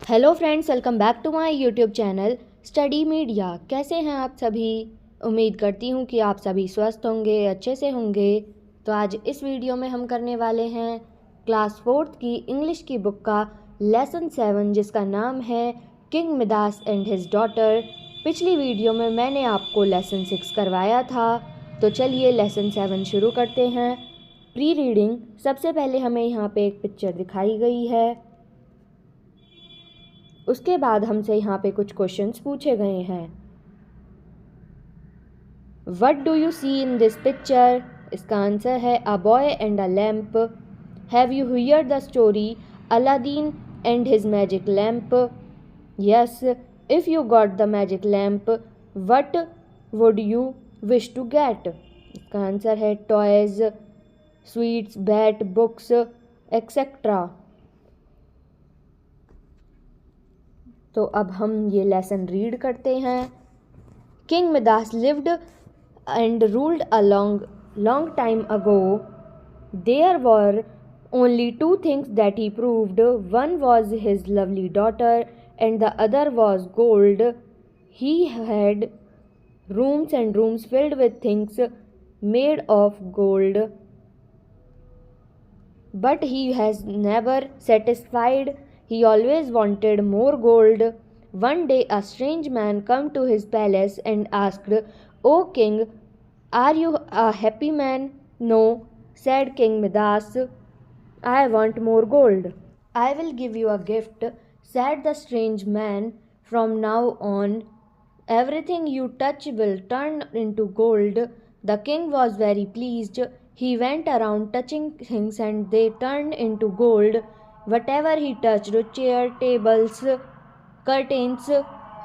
Hello friends, welcome back to my YouTube channel study media. कैसे हैं आप सभी? उम्मीद करती हूँ कि आप सभी स्वस्थ होंगे, अच्छे से होंगे। तो आज इस वीडियो में हम करने वाले हैं क्लास 4th की इंग्लिश की बुक का लेसन 7, जिसका नाम है king Midas and his daughter. पिछली वीडियो में मैंने आपको लेसन 6 करवाया था, तो चलिए लेसन 7 शुरू करते हैं। Pre reading. सबसे पहले हमें यहाँ पे एक पिक्चर दिखाई गई है, उसके बाद हमसे यहाँ पे कुछ क्वेश्चंस पूछे गए हैं। What do you see in this picture? इसका आंसर है A boy and a lamp. Have you heard the story Aladdin and his magic lamp? Yes. If you got the magic lamp, what would you wish to get? इसका answer है toys, sweets, bat, books, etc. तो अब हम ये lesson read करते हैं। King Midas lived and ruled a long time ago. There were only two things that he proved. One was his lovely daughter and the other was gold. He had rooms and rooms filled with things made of gold, but he has never satisfied. He always wanted more gold. One day a strange man came to his palace and asked, "O king, are you a happy man?" "No," said King Midas. "I want more gold." "I will give you a gift," said the strange man. "From now on, everything you touch will turn into gold." The king was very pleased. He went around touching things and they turned into gold. Whatever he touched, chairs, tables, curtains,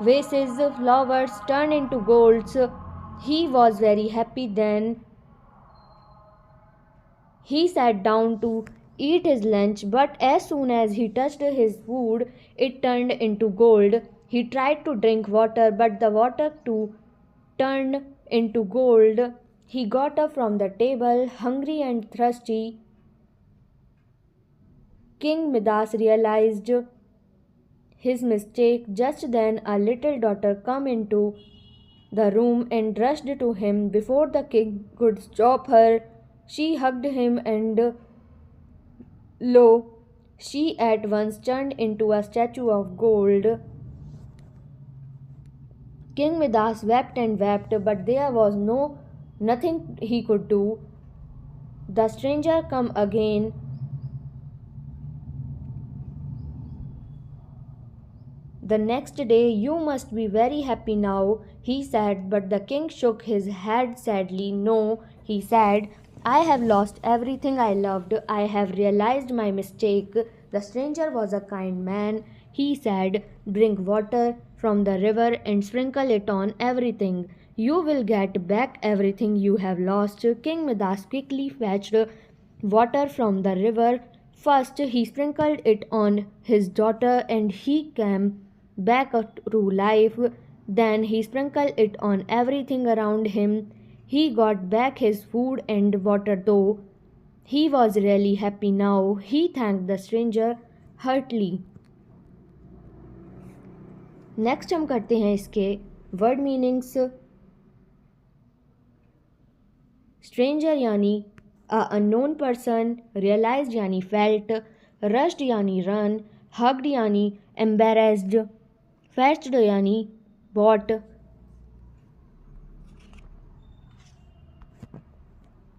vases, flowers, turned into golds. He was very happy then. He sat down to eat his lunch, but as soon as he touched his food, it turned into gold. He tried to drink water, but the water too turned into gold. He got up from the table, hungry and thirsty. King Midas realized his mistake. Just then a little daughter came into the room and rushed to him. Before the king could stop her, she hugged him, and lo, she at once turned into a statue of gold. King Midas wept and wept, but there was nothing he could do. The stranger come again. The next day, "You must be very happy now," he said, but the king shook his head sadly. "No," he said, "I have lost everything I loved. I have realized my mistake." The stranger was a kind man. He said, "Bring water from the river and sprinkle it on everything. You will get back everything you have lost." King Midas quickly fetched water from the river. First, he sprinkled it on his daughter and he came back to life. Then he sprinkled it on everything around him. He got back his food and water, though he was really happy now. He thanked the stranger heartily. Next हम करते हैं इसके word meanings. Stranger यानी अ unknown person, realised यानी felt, rushed यानी run, hugged यानी embarrassed, fetched यानी bot.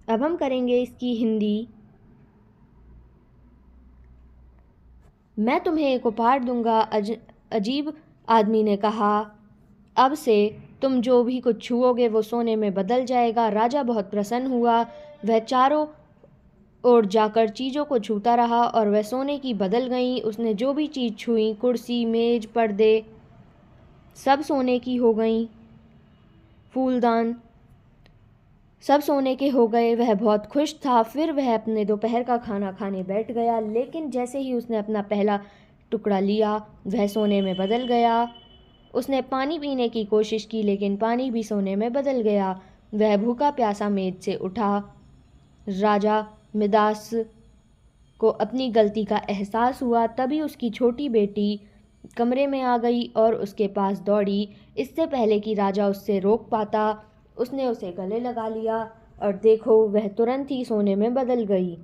अब हम करेंगे इसकी हिंदी। मैं तुम्हें एक उपहार दूंगा, अजीब आदमी ने कहा। अब से तुम जो भी कुछ छुओगे वो सोने में बदल जाएगा। राजा बहुत प्रसन्न हुआ। वह चारों ओर जाकर चीज़ों को छूता रहा और वह सोने की बदल गईं। उसने जो भी चीज़ छुई, कुर्सी, मेज, पर्दे, सब सोने की हो गईं। फूलदान सब सोने के हो गए। वह बहुत खुश था। फिर वह अपने दोपहर का खाना खाने बैठ गया, लेकिन जैसे ही उसने अपना पहला टुकड़ा लिया, वह सोने में बदल गया। उसने पानी पीने की कोशिश की, लेकिन पानी भी सोने में बदल गया। वह भूखा प्यासा मेज से उठा। राजा मिदास को अपनी गलती का एहसास हुआ। तभी उसकी छोटी बेटी कमरे में आ गई और उसके पास दौड़ी। इससे पहले कि राजा उससे रोक पाता, उसने उसे गले लगा लिया और देखो वह तुरंत ही सोने में बदल गई।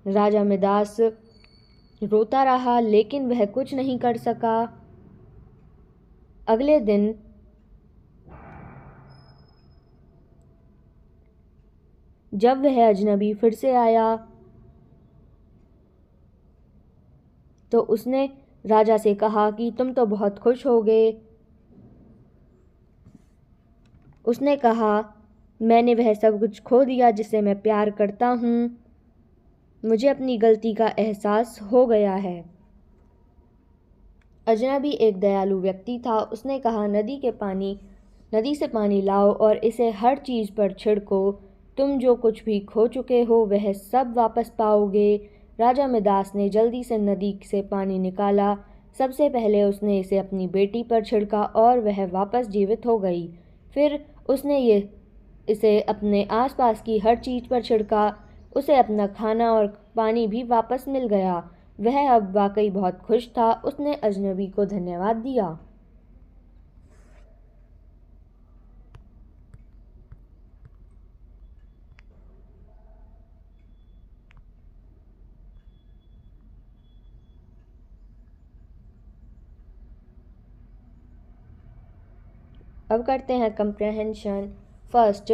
राजा मिदास रोता रहा लेकिन वह कुछ नहीं कर सका। अगले दिन जब वह अजनबी फिर से आया तो उसने राजा से कहा कि तुम तो बहुत खुश हो गए। उसने कहा, मैंने वह सब कुछ खो दिया जिसे मैं प्यार करता हूँ। मुझे अपनी गलती का एहसास हो गया है। अजनबी एक दयालु व्यक्ति था। उसने कहा, नदी से पानी लाओ और इसे हर चीज़ पर छिड़को। तुम जो कुछ भी खो चुके हो वह सब वापस पाओगे। राजा मिदास ने जल्दी से नदी से पानी निकाला। सबसे पहले उसने इसे अपनी बेटी पर छिड़का और वह वापस जीवित हो गई। फिर उसने इसे अपने आसपास की हर चीज़ पर छिड़का। उसे अपना खाना और पानी भी वापस मिल गया। वह अब वाकई बहुत खुश था। उसने अजनबी को धन्यवाद दिया। अब करते हैं comprehension. First,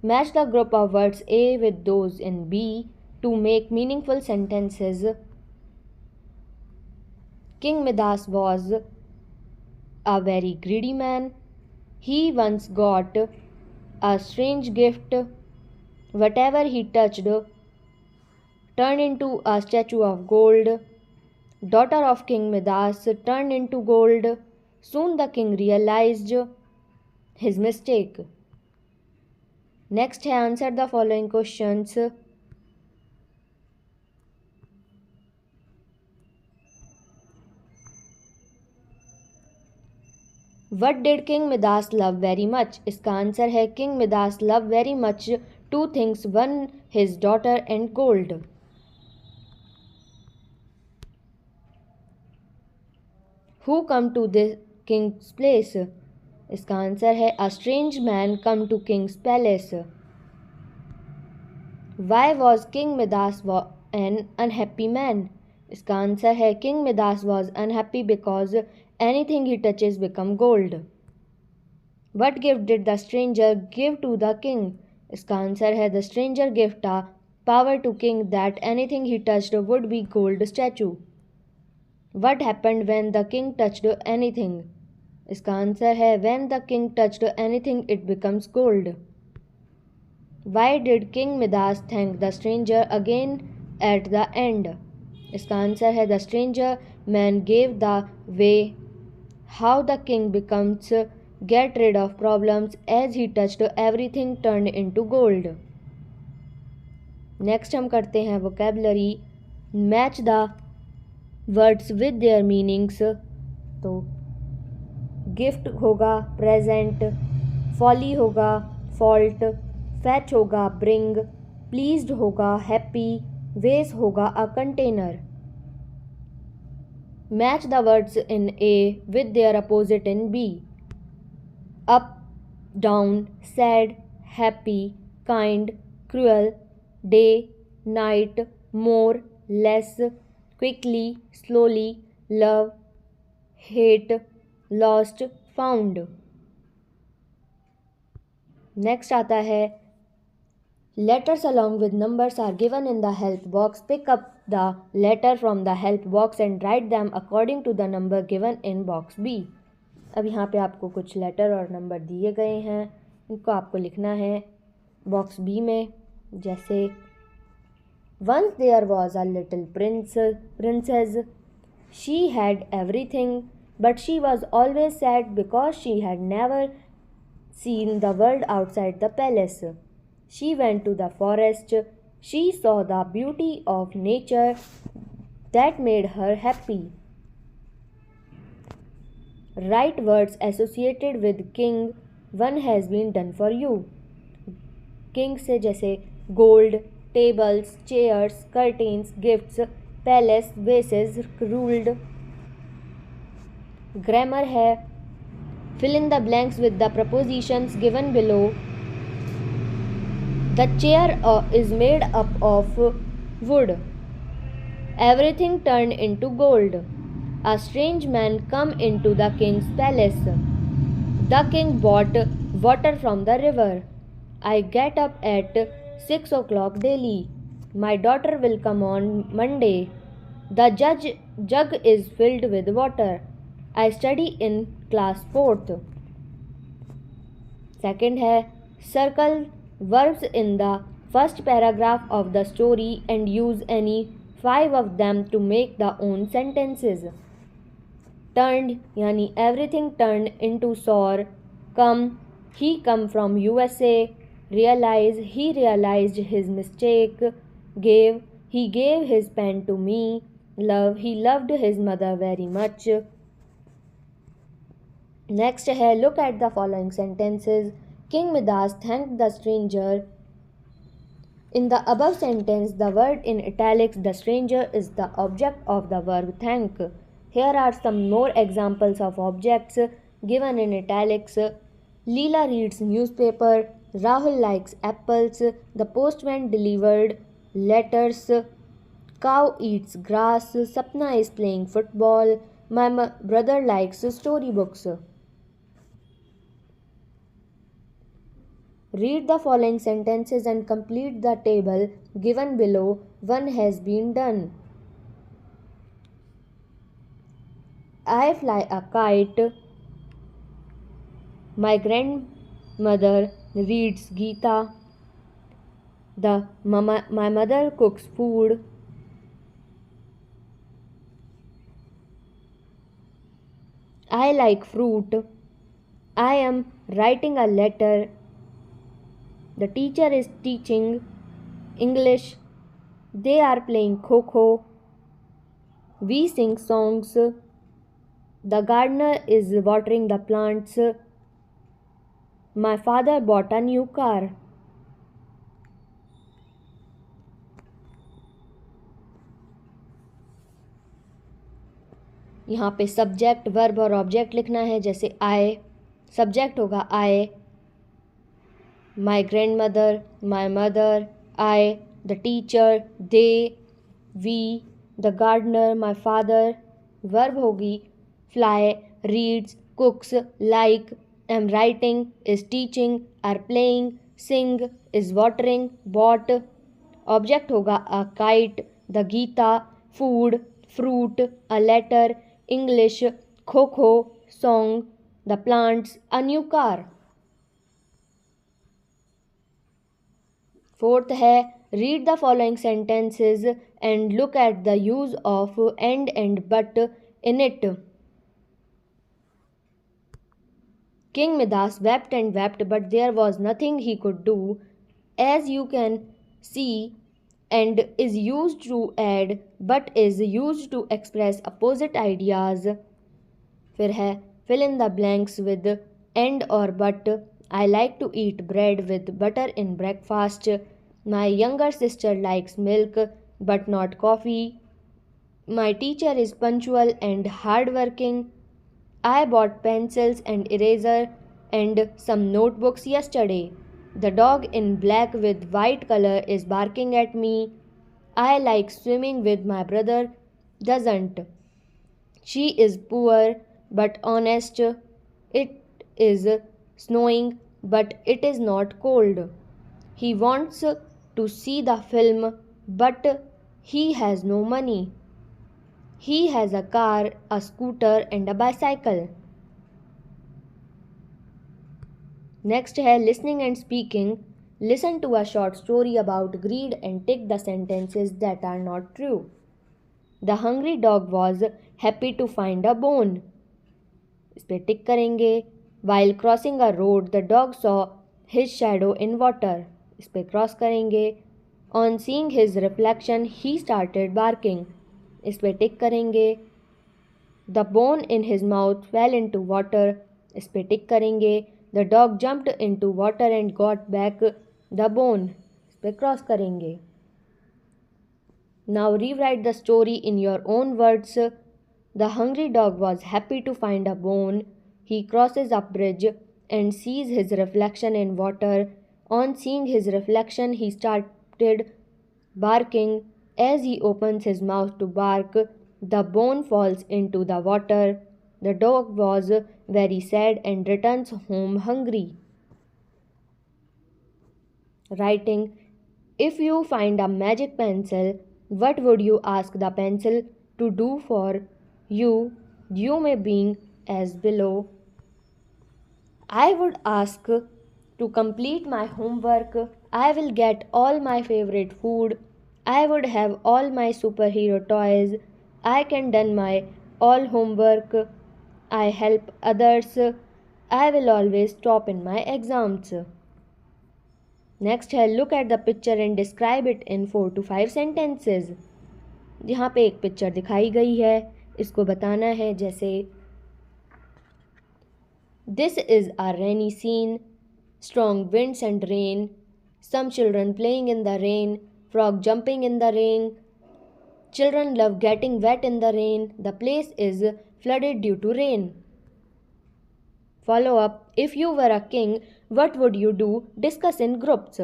match the group of words A with those in B to make meaningful sentences. King Midas was a very greedy man. He once got a strange gift. Whatever he touched turned into a statue of gold. Daughter of King Midas turned into gold. Soon the king realized his mistake. Next है answer the following questions. What did King Midas love very much? इसका answer है King Midas loved very much two things, one his daughter and gold. Who come to the king's place? इसका answer है a strange man come to king's palace. Why was King Midas an unhappy man? इसका answer है King Midas was unhappy because anything he touches become gold. What gift did the stranger give to the king? इसका answer है the stranger gave a power to king that anything he touched would be gold statue. What happened when the king touched anything? इसका answer है when the king touched anything it becomes gold. Why did King Midas thank the stranger again at the end? इसका answer है the stranger man gave the way how the king becomes get rid of problems as he touched everything turned into gold. Next हम करते हैं vocabulary. Match the words with their meanings. तो gift होगा present, folly होगा fault, fetch होगा bring, pleased होगा happy, vase होगा a container. Match the words in A with their opposite in B. Up, down, sad, happy, kind, cruel, day, night, more, less, quickly, slowly, love, hate, lost, found. Next आता है letters along with numbers are given in the help box. Pick up the letter from the help box and write them according to the number given in box B. अब यहाँ पे आपको कुछ letter और number दिए गए हैं, इनको आपको लिखना है बॉक्स बी में. जैसे Once there was a little princess. She had everything, but she was always sad because she had never seen the world outside the palace. She went to the forest. She saw the beauty of nature that made her happy. Write words associated with king. One has been done for you. King से जैसे gold, tables, chairs, curtains, gifts, palace, vases, ruled. Grammar है fill in the blanks with the prepositions given below. The chair is made up of wood. Everything turned into gold. A strange man come into the king's palace. The king bought water from the river. I get up at 6 o'clock daily. My daughter will come on Monday. The jug is filled with water. I study in class 4th. Second है circle verbs in the first paragraph of the story and use any 5 of them to make the own sentences. Turned यानी everything turned into sour. Come, he come from USA. Realize, he realized his mistake. Gave, he gave his pen to me. Love, he loved his mother very much. Next है look at the following sentences. King Midas thanked the stranger. In the above sentence, the word in italics, the stranger, is the object of the verb thank. Here are some more examples of objects given in italics. Leela reads newspaper. Rahul likes apples. The postman delivered letters. Cow eats grass. Sapna is playing football. My brother likes storybooks. Read the following sentences and complete the table given below. One has been done. I fly a kite. My grandmother reads Gita. My mother cooks food. I like fruit. I am writing a letter. The teacher is teaching English. They are playing kho-kho. We sing songs. The gardener is watering the plants. My father bought a new car. यहाँ पे subject verb और object लिखना है. जैसे I, subject होगा I. My grandmother, my mother, I, the teacher, they, we, the gardener, my father. Verb होगी fly, reads, cooks, like, am writing, is teaching, are playing, sing, is watering, bought. Object होगा a kite, the Gita, food, fruit, a letter, English, kho-kho, song, the plants, a new car. Fourth है read the following sentences and look at the use of and but in it. King Midas wept and wept, but there was nothing he could do. As you can see, and is used to add but is used to express opposite ideas. फिर है fill in the blanks with and or but. I like to eat bread with butter in breakfast. My younger sister likes milk but not coffee. My teacher is punctual and hardworking. I bought pencils and eraser and some notebooks yesterday. The dog in black with white color is barking at me. I like swimming with my brother doesn't. She is poor but honest. It is snowing but it is not cold. He wants to see the film but he has no money. He has a car, a scooter and a bicycle. Next है listening and speaking. Listen to a short story about greed and tick the sentences that are not true. The hungry dog was happy to find a bone. इस पे टिक करेंगे. While crossing a road, the dog saw his shadow in water. इस पे cross करेंगे. On seeing his reflection, he started barking. इस पे टिक करेंगे. The bone in his mouth fell into water. इस पे टिक करेंगे. The dog jumped into water and got back the bone. इस पे क्रॉस करेंगे. Now rewrite the story in your own words. The hungry dog was happy to find a bone. He crosses a bridge and sees his reflection in water. On seeing his reflection, he started barking. As he opens his mouth to bark, the bone falls into the water. The dog was very sad and returns home hungry. Writing: if you find a magic pencil, what would you ask the pencil to do for you? You may being as below. I would ask to complete my homework. I will get all my favorite food. I would have all my superhero toys. I can done my all homework. I help others. I will always top in my exams. Next है look at the picture and describe it in 4 to 5 sentences. यहाँ पे एक picture दिखाई गई है, इसको बताना है जैसे this is a rainy scene, strong winds and rain, some children playing in the rain, frog jumping in the rain, children love getting wet in the rain, the place is flooded due to rain. Follow up: if you were a king, what would you do? Discuss in groups.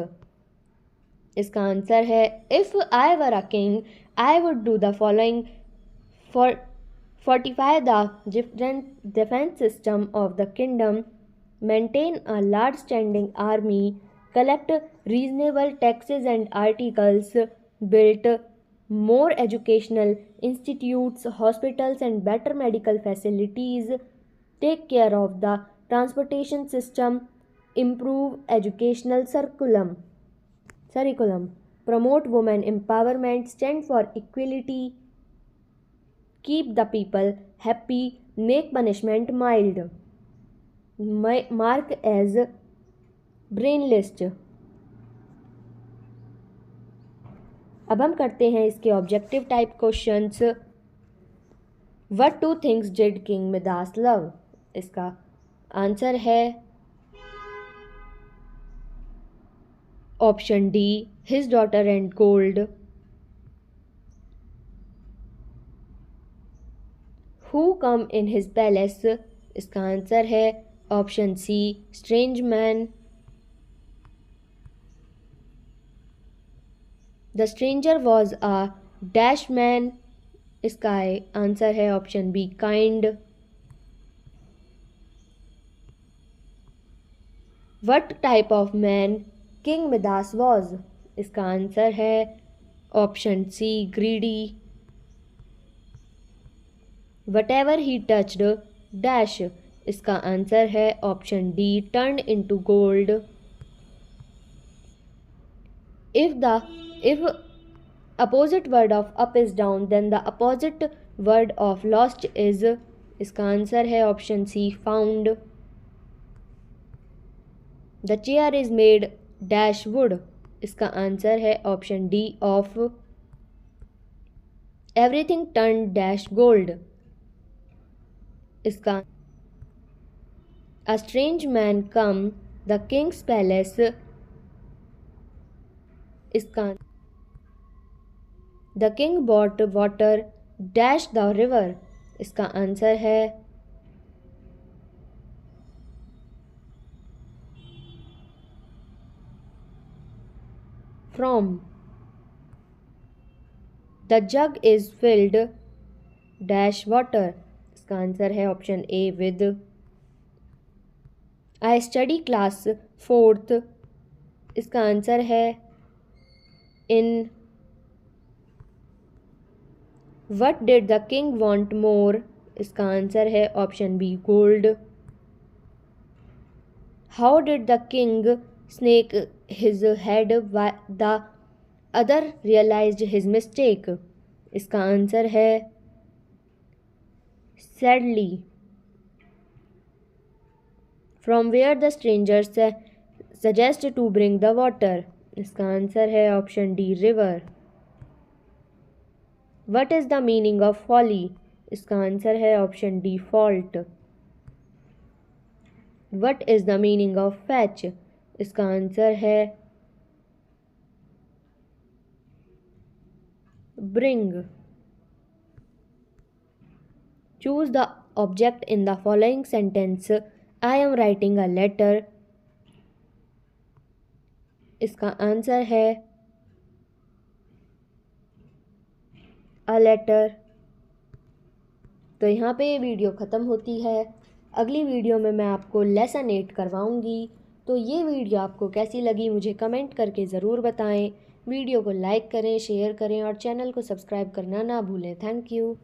इसका answer है if I were a king, I would do the following: for fortify the different defense system of the kingdom, maintain a large standing army, collect reasonable taxes and articles, build more educational institutes, hospitals and better medical facilities, take care of the transportation system, improve educational curriculum, promote women empowerment, stand for equality, keep the people happy, make punishment mild, mark as brain list। अब हम करते हैं इसके objective type questions. What two things did King Midas love? इसका answer है option D, his daughter and gold. Who come in his palace? इसका answer है option C, strange man. The stranger was a dash man. इसका answer है option B, kind. What type of man King Midas was? इसका answer है option C, greedy। Whatever he touched dash। इसका answer है option D, turned into gold। If opposite word of up is down, then the opposite word of lost is। इसका answer है option C, found। The chair is made dash wood. इसका answer है option D, ऑफ। Everything turn dash gold. इसका a strange man come the king's palace. इसका the king bought water dash the river. इसका answer है from। The jug is filled dash water. इसका answer है option A, विद। I study class 4th। इसका answer है इन। What did the king want more? इसका आंसर है option B, gold. How did the king snake his head? The other realized his mistake। इसका answer है sadly। from where the strangers suggest to bring the water। इसका answer है option D, river. what is the meaning of folly? इसका answer है option D, fault. what is the meaning of fetch? इसका answer है bring. Choose the object in the following sentence. I am writing a letter. इसका answer है a letter. तो यहाँ पे ये वीडियो ख़त्म होती है। अगली वीडियो में मैं आपको लेसन 8 करवाऊँगी। तो ये वीडियो आपको कैसी लगी मुझे कमेंट करके ज़रूर बताएं। वीडियो को लाइक करें, शेयर करें और चैनल को सब्सक्राइब करना ना भूलें। Thank you.